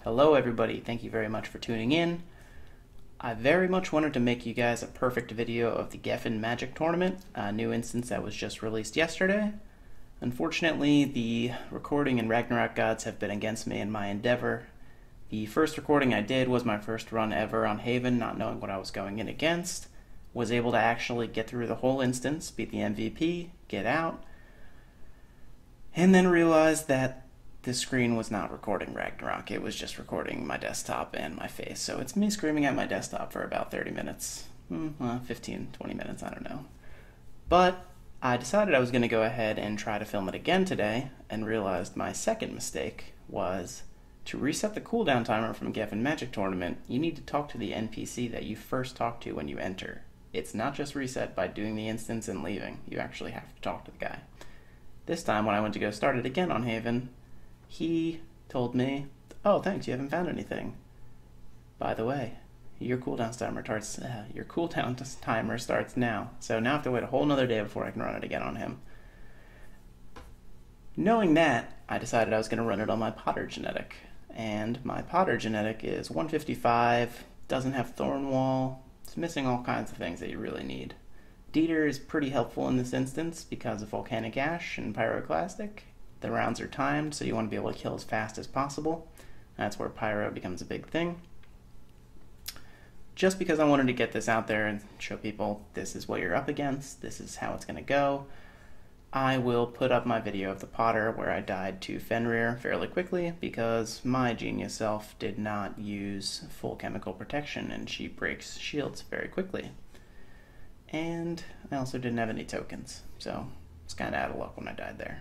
Hello everybody, thank you very much for tuning in. I very much wanted to make you guys a perfect video of the Geffen Magic Tournament, a new instance that was just released yesterday. Unfortunately, the recording and Ragnarok gods have been against me in my endeavor. The first recording I did was my first run ever on Haven, not knowing what I was going in against. Was able to actually get through the whole instance, beat the MVP, get out, and then realized that this screen was not recording Ragnarok, it was just recording my desktop and my face. So it's me screaming at my desktop for about 30 minutes, 15, 20 minutes, I don't know. But I decided I was going to go ahead and try to film it again today, and realized my second mistake was to reset the cooldown timer from Geffen Magic Tournament. You need to talk to the NPC that you first talk to when you enter. It's not just reset by doing the instance and leaving, you actually have to talk to the guy. This time when I went to go start it again on Haven, he told me, "Oh, thanks, you haven't found anything. By the way, your cooldown timer starts now." So now I have to wait a whole nother day before I can run it again on him. Knowing that, I decided I was going to run it on my Potter genetic. And my Potter genetic is 155, doesn't have Thornwall, it's missing all kinds of things that you really need. Dieter is pretty helpful in this instance because of Volcanic Ash and Pyroclastic. The rounds are timed, so you want to be able to kill as fast as possible. That's where Pyro becomes a big thing. Just because I wanted to get this out there and show people this is what you're up against, this is how it's going to go, I will put up my video of the Potter where I died to Fenrir fairly quickly because my genius self did not use full chemical protection and she breaks shields very quickly. And I also didn't have any tokens, so it's kind of out of luck when I died there.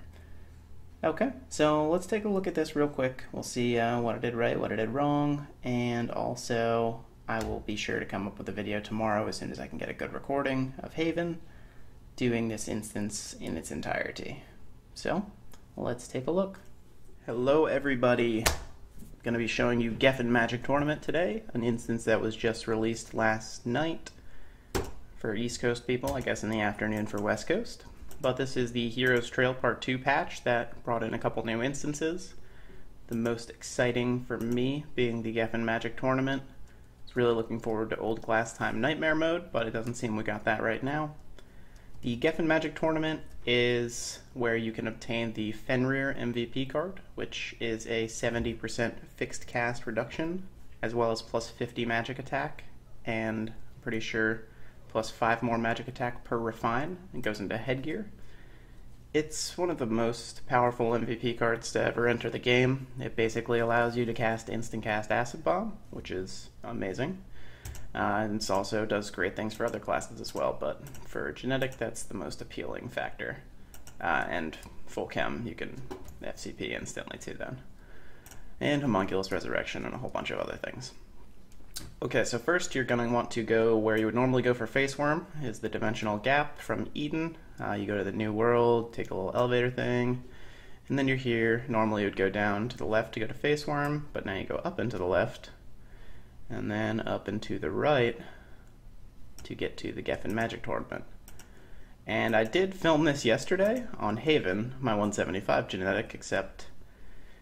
Okay, so let's take a look at this real quick. We'll see what I did right, what I did wrong, and also I will be sure to come up with a video tomorrow as soon as I can get a good recording of Haven doing this instance in its entirety. So, let's take a look. Hello everybody. I'm going to be showing you Geffen Magic Tournament today, an instance that was just released last night for East Coast people, I guess in the afternoon for West Coast. But this is the Heroes Trail Part 2 patch that brought in a couple new instances. The most exciting for me being the Geffen Magic Tournament. I was really looking forward to Old Glass Time Nightmare mode, but it doesn't seem we got that right now. The Geffen Magic Tournament is where you can obtain the Fenrir MVP card, which is a 70% fixed cast reduction, as well as plus 50 magic attack, and I'm pretty sure plus 5 more magic attack per refine. It goes into headgear. It's one of the most powerful MVP cards to ever enter the game. It basically allows you to cast instant cast Acid Bomb, which is amazing. And it also does great things for other classes as well, but for genetic that's the most appealing factor. And full chem, you can FCP instantly too then. And Homunculus Resurrection and a whole bunch of other things. Okay, so first you're going to want to go where you would normally go for Face Worm, is the Dimensional Gap from Eden. You go to the New World, take a little elevator thing, and then you're here. Normally you would go down to the left to go to Face Worm, but now you go up and to the left, and then up and to the right to get to the Geffen Magic Tournament. And I did film this yesterday on Haven, my 175 genetic, except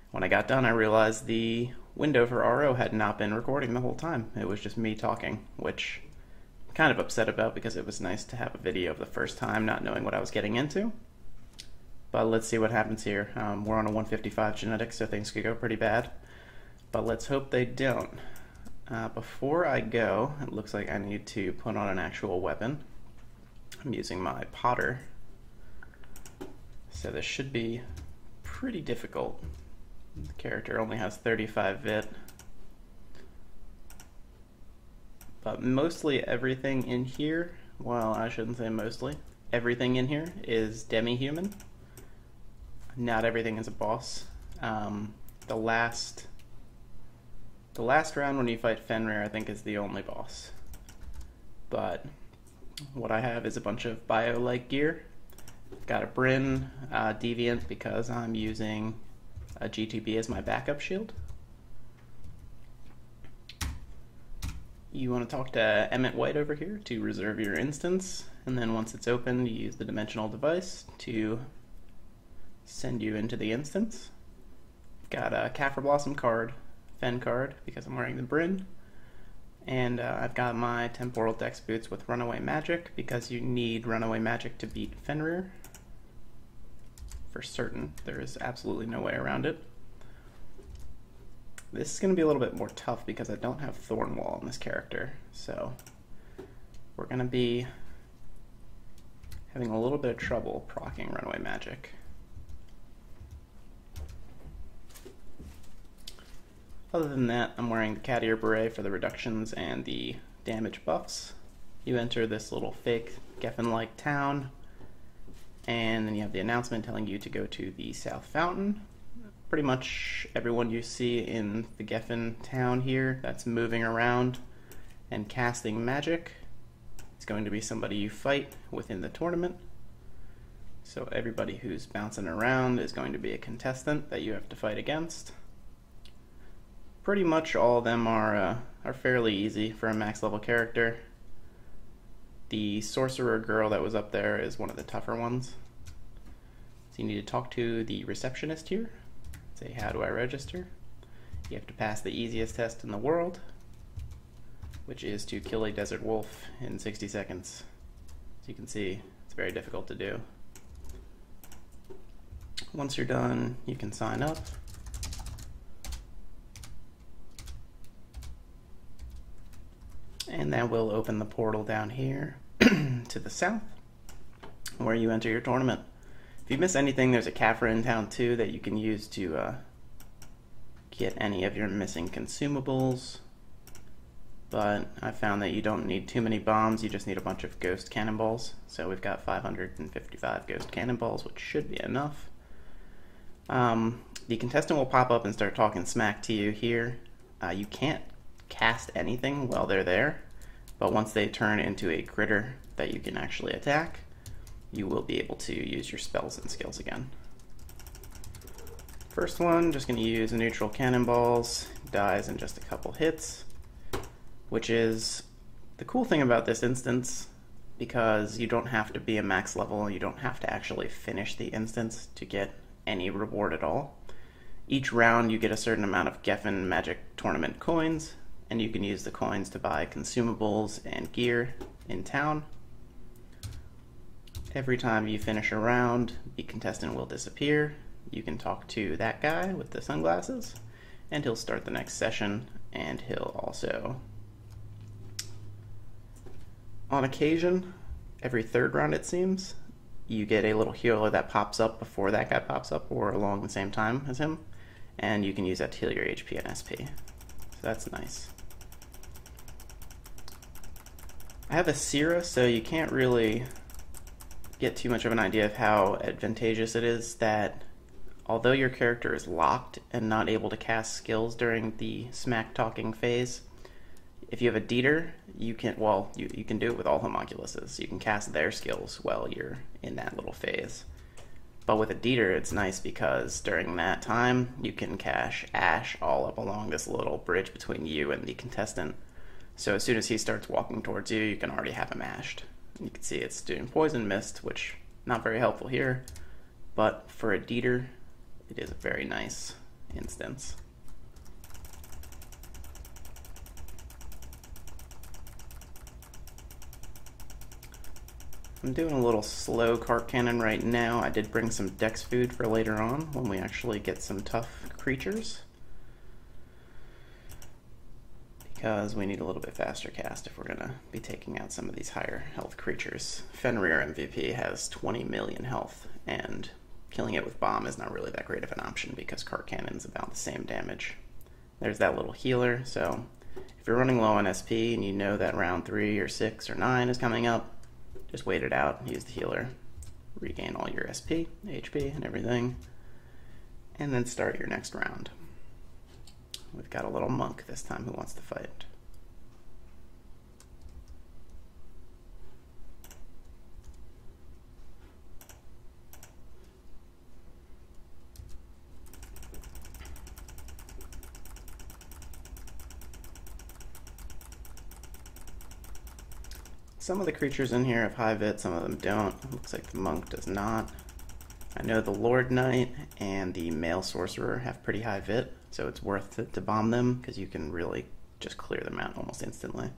when I got done I realized the window for iRO had not been recording the whole time. It was just me talking, which I'm kind of upset about because it was nice to have a video of the first time not knowing what I was getting into. But let's see what happens here. We're on a 155 genetic, so things could go pretty bad. But let's hope they don't. Before I go, it looks like I need to put on an actual weapon. I'm using my Potter, so this should be pretty difficult. The character only has 35 vit. But mostly everything in here, well, I shouldn't say mostly, everything in here is demi-human. Not everything is a boss. The last round when you fight Fenrir, I think, is the only boss. But what I have is a bunch of bio-like gear. Got a Bryn Deviant because I'm using a G2B as my backup shield. You want to talk to Emmett White over here to reserve your instance, and then once it's open, you use the dimensional device to send you into the instance. Got a Kaffir Blossom card, Fen card because I'm wearing the Bryn. And I've got my Temporal Dex boots with Runaway Magic because you need Runaway Magic to beat Fenrir. For certain, there is absolutely no way around it. This is going to be a little bit more tough because I don't have Thornwall on this character, so we're going to be having a little bit of trouble proccing Runaway Magic. Other than that, I'm wearing the Cat Ear Beret for the reductions and the damage buffs. You enter this little fake Geffen-like town, and then you have the announcement telling you to go to the South Fountain. Pretty much everyone you see in the Geffen town here that's moving around and casting magic is going to be somebody you fight within the tournament. So everybody who's bouncing around is going to be a contestant that you have to fight against. Pretty much all of them are fairly easy for a max level character. The sorcerer girl that was up there is one of the tougher ones. So you need to talk to the receptionist here. Say, how do I register? You have to pass the easiest test in the world, which is to kill a desert wolf in 60 seconds. As you can see, it's very difficult to do. Once you're done, you can sign up. And that will open the portal down here to the south, where you enter your tournament. If you miss anything, there's a Caffra in town too that you can use to get any of your missing consumables. But I found that you don't need too many bombs, you just need a bunch of ghost cannonballs. So we've got 555 ghost cannonballs, which should be enough. The contestant will pop up and start talking smack to you here. You can't cast anything while they're there, but once they turn into a critter that you can actually attack, you will be able to use your spells and skills again. First one, just going to use neutral cannonballs, dies in just a couple hits, which is the cool thing about this instance, because you don't have to be a max level, you don't have to actually finish the instance to get any reward at all. Each round you get a certain amount of Geffen Magic Tournament coins, and you can use the coins to buy consumables and gear in town. Every time you finish a round, the contestant will disappear. You can talk to that guy with the sunglasses, and he'll start the next session, and he'll also, on occasion, every third round it seems, you get a little healer that pops up before that guy pops up, or along the same time as him, and you can use that to heal your HP and SP. So that's nice. I have a Sira, so you can't really get too much of an idea of how advantageous it is that although your character is locked and not able to cast skills during the smack talking phase, if you have a Dieter, you can, well, you can do it with all homunculuses. You can cast their skills while you're in that little phase. But with a Dieter, it's nice because during that time, you can cash Ash all up along this little bridge between you and the contestant. So as soon as he starts walking towards you, you can already have him ashed. You can see it's doing Poison Mist, which not very helpful here, but for a Dieter, it is a very nice instance. I'm doing a little slow cart cannon right now. I did bring some dex food for later on when we actually get some tough creatures, because we need a little bit faster cast if we're going to be taking out some of these higher health creatures. Fenrir MVP has 20 million health, and killing it with bomb is not really that great of an option because cart cannon's about the same damage. There's that little healer, so if you're running low on SP and you know that round 3 or 6 or 9 is coming up, just wait it out, use the healer, regain all your SP, HP, and everything, and then start your next round. We've got a little monk this time who wants to fight. Some of the creatures in here have high vit, some of them don't. Looks like the monk does not. I know the Lord Knight and the male sorcerer have pretty high vit, so it's worth it to bomb them because you can really just clear them out almost instantly.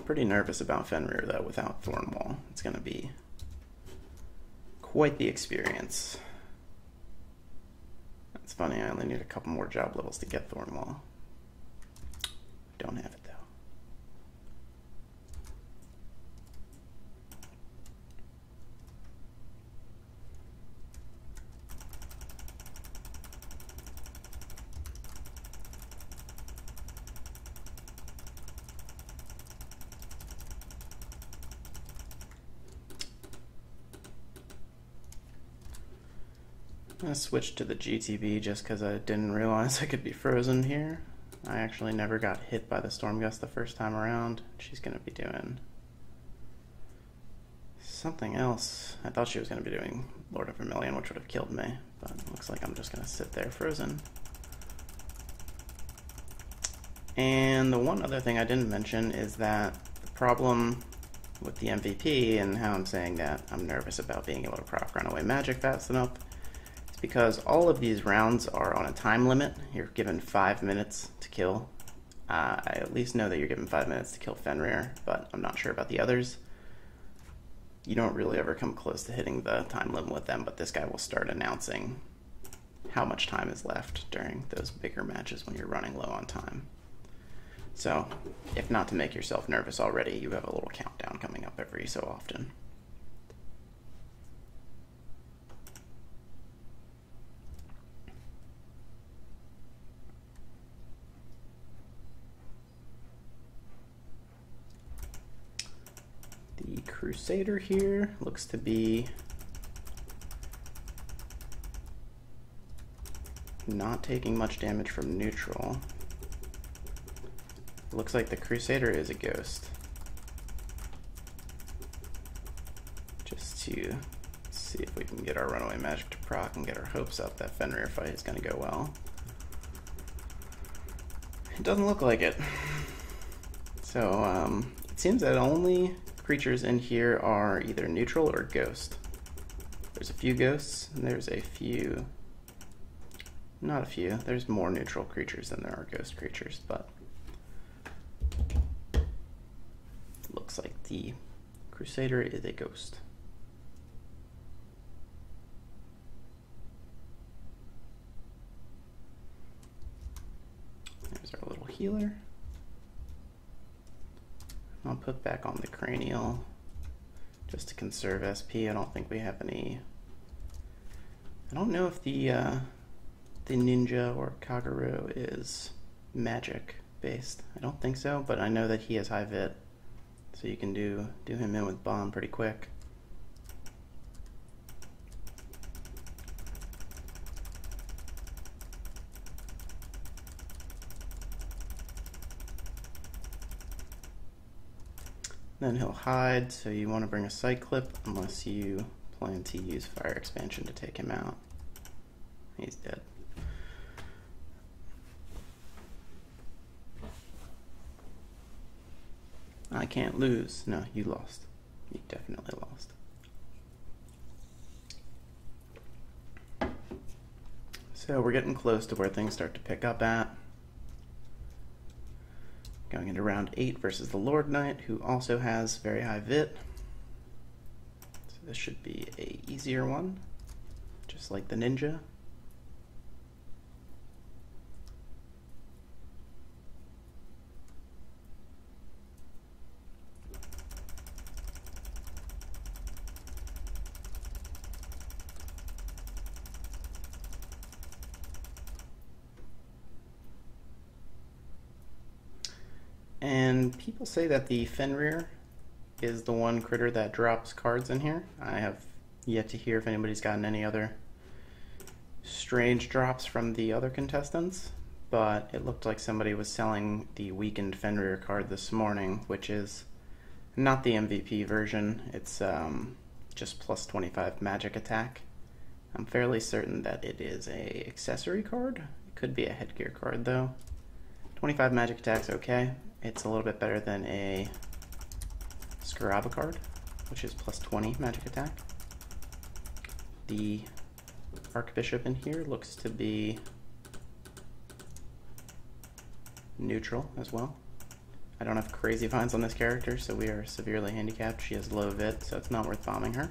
Pretty nervous about Fenrir though without Thornwall. It's going to be quite the experience. It's funny, I only need a couple more job levels to get Thornwall. Don't have it though. I'm going to switch to the GTB just because I didn't realize I could be frozen here. I actually never got hit by the Storm Gust the first time around. She's going to be doing something else. I thought she was going to be doing Lord of Vermilion, which would have killed me, but it looks like I'm just going to sit there frozen. And the one other thing I didn't mention is that the problem with the MVP and how I'm saying that I'm nervous about being able to proc runaway magic fast enough is because all of these rounds are on a time limit. You're given 5 minutes to kill. I at least know that you're given 5 minutes to kill Fenrir, but I'm not sure about the others. You don't really ever come close to hitting the time limit with them, but this guy will start announcing how much time is left during those bigger matches when you're running low on time. So, if not to make yourself nervous already, you have a little countdown coming up every so often. The Crusader here looks to be not taking much damage from neutral. Looks like the Crusader is a ghost. Just to see if we can get our runaway magic to proc and get our hopes up that Fenrir fight is going to go well. It doesn't look like it. So it seems that only creatures in here are either neutral or ghost. There's a few ghosts, and there's a few... Not a few. There's more neutral creatures than there are ghost creatures, but... Looks like the Crusader is a ghost. There's our little healer. I'll put back on the cranial just to conserve SP. I don't think we have any... I don't know if the ninja or Kagero is magic based. I don't think so, but I know that he has high vit. So you can do him in with bomb pretty quick. Then he'll hide, so you want to bring a Cyclip unless you plan to use Fire Expansion to take him out. He's dead. I can't lose. No, you lost. You definitely lost. So we're getting close to where things start to pick up at. Going into round 8 versus the Lord Knight, who also has very high vit. So this should be a easier one, just like the ninja. And people say that the Fenrir is the one critter that drops cards in here. I have yet to hear if anybody's gotten any other strange drops from the other contestants, but it looked like somebody was selling the weakened Fenrir card this morning, which is not the MVP version. It's just plus 25 magic attack. I'm fairly certain that it is a accessory card. It could be a headgear card though. 25 magic attack's okay. It's a little bit better than a Scaraba card. which is plus 20 magic attack. The Archbishop in here looks to be neutral as well. I don't have crazy finds on this character, so we are severely handicapped. She has low vit, so it's not worth bombing her.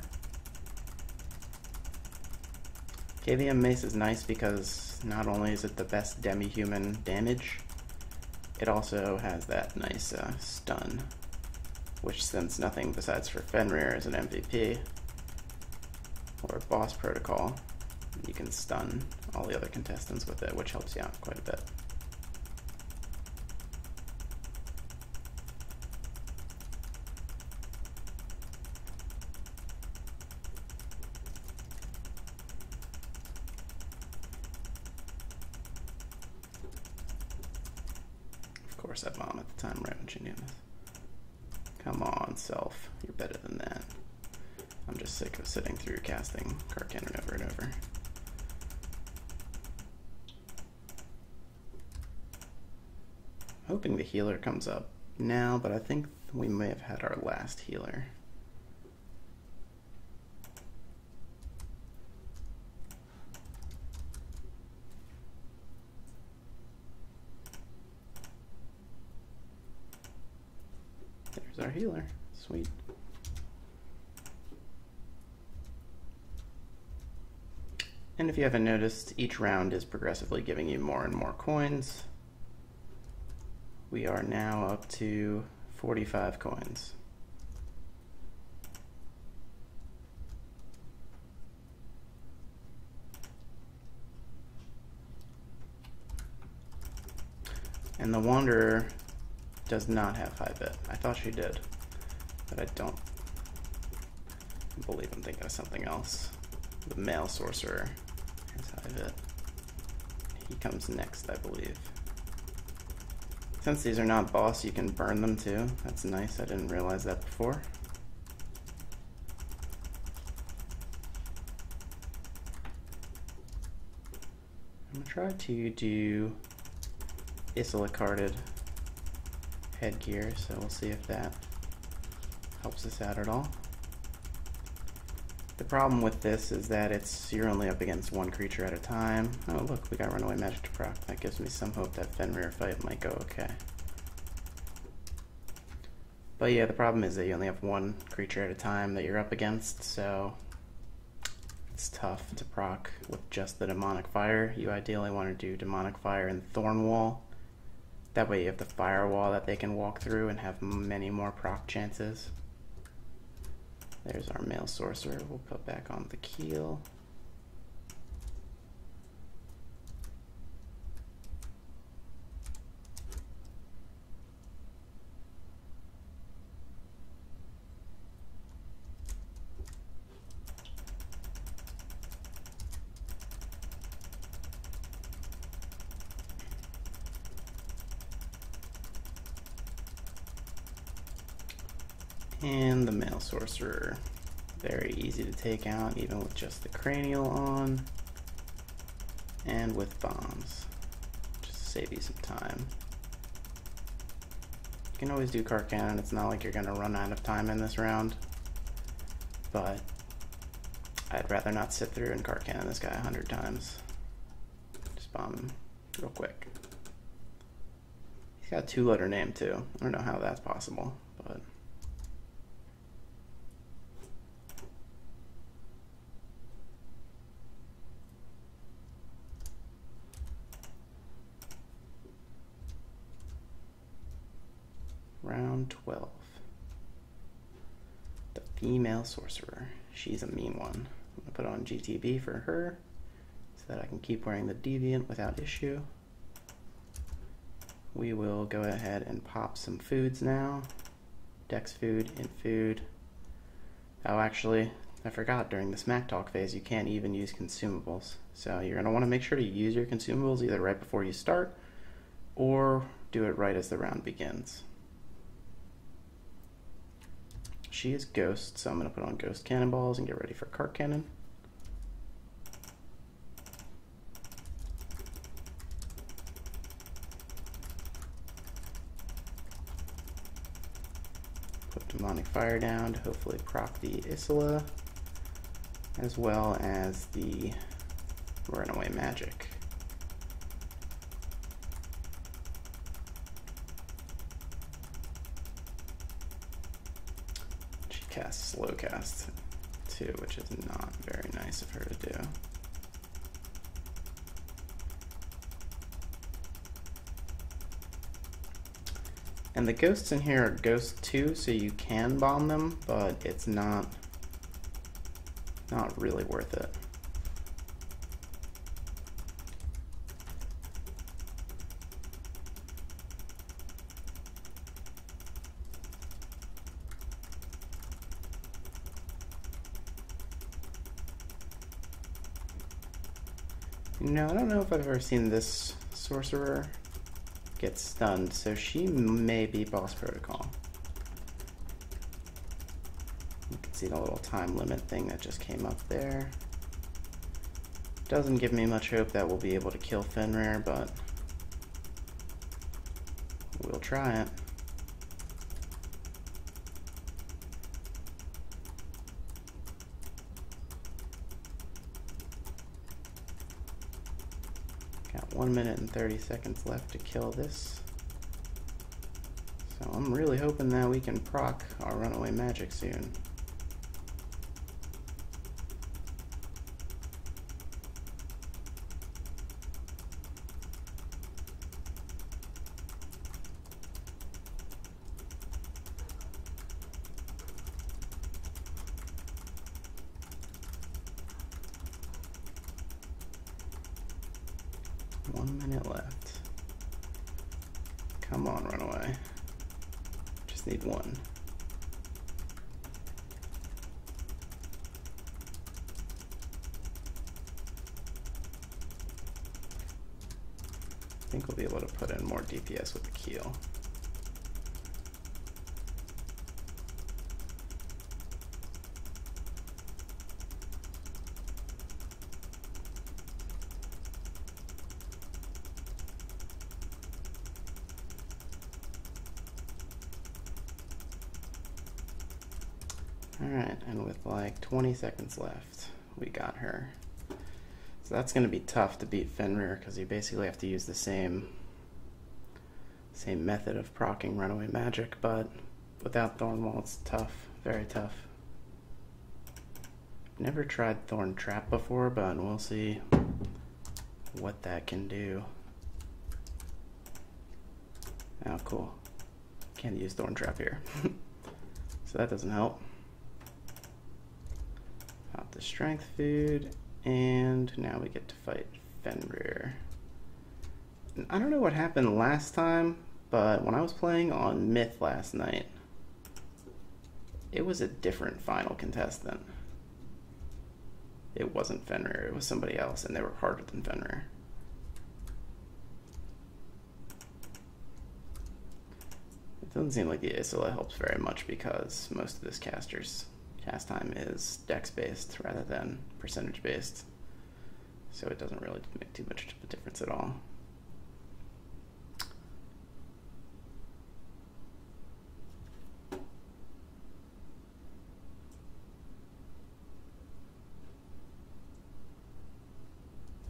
KVM Mace is nice because not only is it the best demi-human damage, it also has that nice stun, which, since nothing besides for Fenrir is an MVP or a boss protocol, you can stun all the other contestants with it, which helps you out quite a bit. Of course I bomb at the time right when she knew this. Come on, self. You're better than that. I'm just sick of sitting through casting card cannon over and over. Hoping the healer comes up now, but I think we may have had our last healer. There's our healer. Sweet. And if you haven't noticed, each round is progressively giving you more and more coins. We are now up to 45 coins. And the Wanderer does not have high bit. I thought she did, but I don't believe I'm thinking of something else. The male sorcerer has high bit. He comes next, I believe. Since these are not boss, you can burn them too. That's nice. I didn't realize that before. I'm gonna try to do Isola carded headgear, so we'll see if that helps us out at all. The problem with this is that you're only up against one creature at a time. Oh look, we got runaway magic to proc. That gives me some hope that Fenrir fight might go okay. But yeah, the problem is that you only have one creature at a time that you're up against, so it's tough to proc with just the demonic fire. You ideally want to do demonic fire and thorn wall. That way you have the firewall that they can walk through and have many more proc chances. There's our male sorcerer. We'll put back on the keel. And the male sorcerer, very easy to take out even with just the cranial on and with bombs, just to save you some time. You can always do card cannon. It's not like you're going to run out of time in this round, but I'd rather not sit through and card cannon this guy 100 times. Just bomb him real quick. He's got a 2-letter name too. I don't know how that's possible, but round 12. The female sorcerer. She's a mean one. I'm gonna put on GTB for her so that I can keep wearing the deviant without issue. We will go ahead and pop some foods now. Dex food, int food. Oh, actually, I forgot during the smack talk phase you can't even use consumables. So you're gonna want to make sure to use your consumables either right before you start or do it right as the round begins. She is ghost, so I'm going to put on ghost cannonballs and get ready for cart cannon. Put demonic fire fire down to hopefully proc the Isola, as well as the runaway magic. She casts slow cast too, which is not very nice of her to do. And the ghosts in here are ghosts too, so you can bomb them, but it's not really worth it. No, I don't know if I've ever seen this sorcerer get stunned, so she may be boss protocol. You can see the little time limit thing that just came up there. Doesn't give me much hope that we'll be able to kill Fenrir, but we'll try it. Got 1 minute and 30 seconds left to kill this. So I'm really hoping that we can proc our runaway magic soon. One minute left. Come on, runaway. Just need one. I think we'll be able to put in more DPS with the keel. Alright, and with like 20 seconds left, we got her. So that's going to be tough to beat Fenrir, because you basically have to use the same method of proccing runaway magic, but without Thornwall it's tough, very tough. Never tried Thorn Trap before, but we'll see what that can do. Oh, cool. Can't use Thorn Trap here. So that doesn't help. Pop the strength food, and now we get to fight Fenrir. And I don't know what happened last time, but when I was playing on Myth last night, it was a different final contestant. It wasn't Fenrir, it was somebody else, and they were harder than Fenrir. It doesn't seem like the Isola helps very much, because most of this cast time is dex based rather than percentage based, so it doesn't really make too much of a difference at all.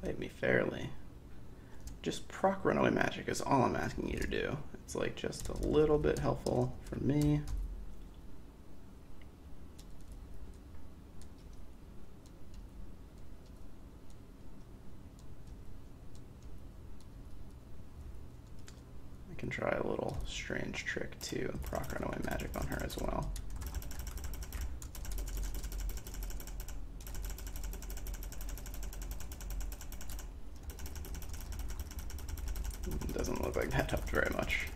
Fight me fairly. Just proc runaway magic is all I'm asking you to do. It's like just a little bit helpful for me. I can try a little strange trick too and proc runaway magic on her as well. Doesn't look like that helped very much.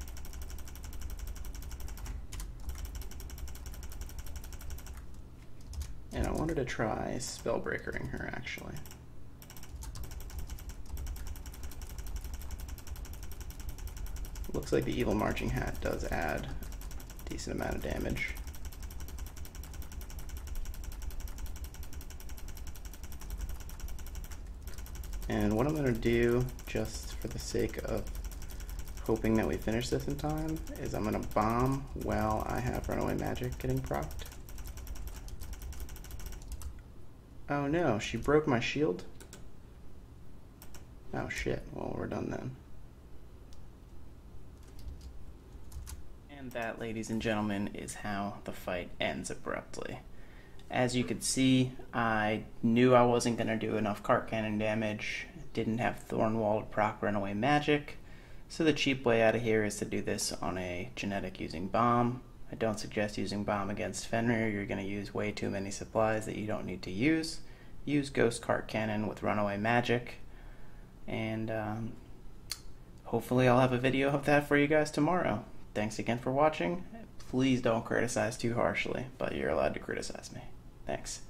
And I wanted to try spellbreakering her actually. Looks like the Evil Marching Hat does add a decent amount of damage. And what I'm going to do, just for the sake of hoping that we finish this in time, is I'm going to bomb while I have Runaway Magic getting procced. Oh no, she broke my shield? Oh shit, well we're done then. And that, ladies and gentlemen, is how the fight ends abruptly. As you could see, I knew I wasn't going to do enough cart cannon damage, didn't have Thornwall to proc Runaway Magic, so the cheap way out of here is to do this on a genetic using bomb. I don't suggest using bomb against Fenrir. You're going to use way too many supplies that you don't need to use. Use Ghost Cart Cannon with Runaway Magic, and hopefully I'll have a video of that for you guys tomorrow. Thanks again for watching. Please don't criticize too harshly, but you're allowed to criticize me. Thanks.